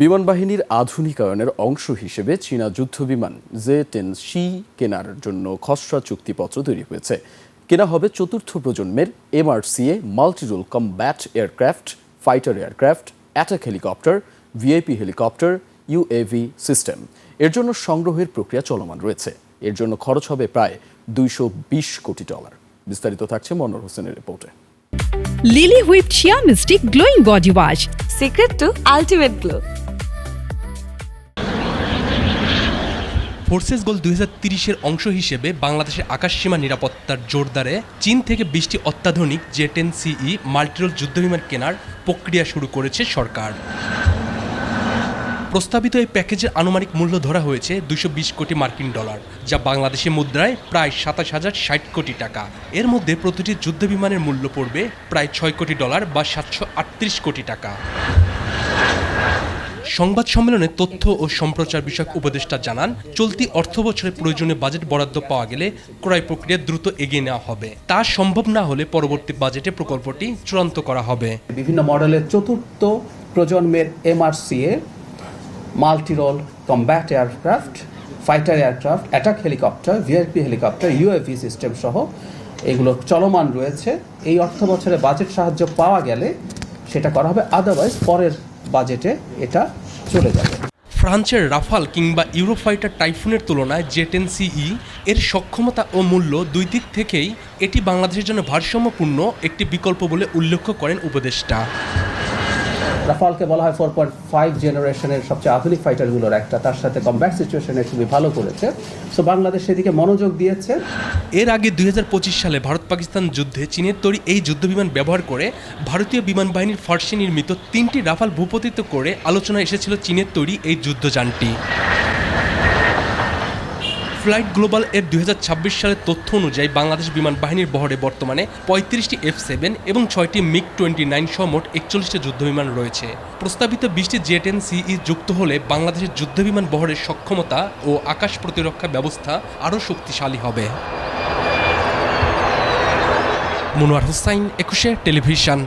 বিমানবাহিনীর আধুনিকায়নের অংশ হিসেবে চীনা যুদ্ধবিমান J-10C কেনার জন্য খসড়া চুক্তিপত্র তৈরি হয়েছে। কেনা হবে চতুর্থ প্রজন্মের MRCA multi-role combat aircraft, fighter aircraft, attack helicopter, VIP helicopter, UAV system. এর জন্য সংগ্রহের প্রক্রিয়া চলমান রয়েছে। এর জন্য খরচ হবে প্রায় $220 কোটি। বিস্তারিত থাকছে মনোয়ার হোসেনের রিপোর্টে। Lily whipped shea mystic glowing body wash, secret to ultimate glow. Forces goal 2030-এর অংশ হিসেবে বাংলাদেশের আকাশসীমা নিরাপত্তার জোরদারে চীন থেকে 20টি অত্যাধুনিক J-10CE মাল্টিরোল যুদ্ধবিমান কেনার প্রক্রিয়া শুরু করেছে সরকার। প্রস্তাবিত এই প্যাকেজের আনুমানিক মূল্য ধরা হয়েছে $220 কোটি, যা বাংলাদেশি মুদ্রায় প্রায় 27,060 কোটি টাকা। এর মধ্যে প্রতিটি যুদ্ধবিমানের মূল্য পড়বে প্রায় $6 কোটি বা 738 কোটি টাকা। সংবাদ সম্মেলনে তথ্য ও সম্প্রচার বিষয়ক উপদেষ্টা জানান, চলতি অর্থবছরে প্রয়োজনীয় বাজেট বরাদ্দ পাওয়া গেলে ক্রয় প্রক্রিয়া দ্রুত এগিয়ে নেওয়া হবে। তা সম্ভব না হলে পরবর্তী বাজেটে প্রকল্পটি চূড়ান্ত করা হবে। বিভিন্ন মডেলের চতুর্থ প্রজন্মের MRCA multi-role combat aircraft, fighter aircraft, attack helicopter, VIP helicopter, UAV system সহ এগুলো চলমান রয়েছে। এই অর্থ বছরে বাজেট সাহায্য পাওয়া গেলে সেটা করা হবে, আদারওয়াইজ পরের বাজেটে এটা চলে যাবে। ফ্রান্সের রাফাল কিংবা ইউরোফাইটার টাইফুনের তুলনায় J-10CE এর সক্ষমতা ও মূল্য দুই দিক থেকেই এটি বাংলাদেশের জন্য ভারসাম্যপূর্ণ একটি বিকল্প বলে উল্লেখ করেন উপদেষ্টা। রাফালকে বলা হয় 4.5 জেনারেশনের সবচেয়ে আধুনিক ফাইটারগুলোর একটা, তার সাথে কমব্যাট সিচুয়েশনে খুবই ভালো করেছে। সো বাংলাদেশ সেদিকে মনোযোগ দিয়েছে। এর আগে 2025 সালে ভারত পাকিস্তান যুদ্ধে চীনের তৈরি এই যুদ্ধবিমান ব্যবহার করে ভারতীয় বিমান বাহিনীর ফার্সি নির্মিত 3টি রাফাল ভূপতিত করে আলোচনায় এসেছিল চীনের তৈরি এই যুদ্ধযানটি। ফ্লাইট গ্লোবাল এর 2026 সালের তথ্য অনুযায়ী বাংলাদেশ বিমান বাহিনীর বহরে বর্তমানে 35টি F-7 এবং 6টি MiG-29 সহ মোট 41টি যুদ্ধবিমান রয়েছে। প্রস্তাবিত 20টি J-10CE যুক্ত হলে বাংলাদেশের যুদ্ধবিমান বহরের সক্ষমতা ও আকাশ প্রতিরক্ষা ব্যবস্থা আরও শক্তিশালী হবে। মনোয়ার হোসাইন, 21 টেলিভিশন।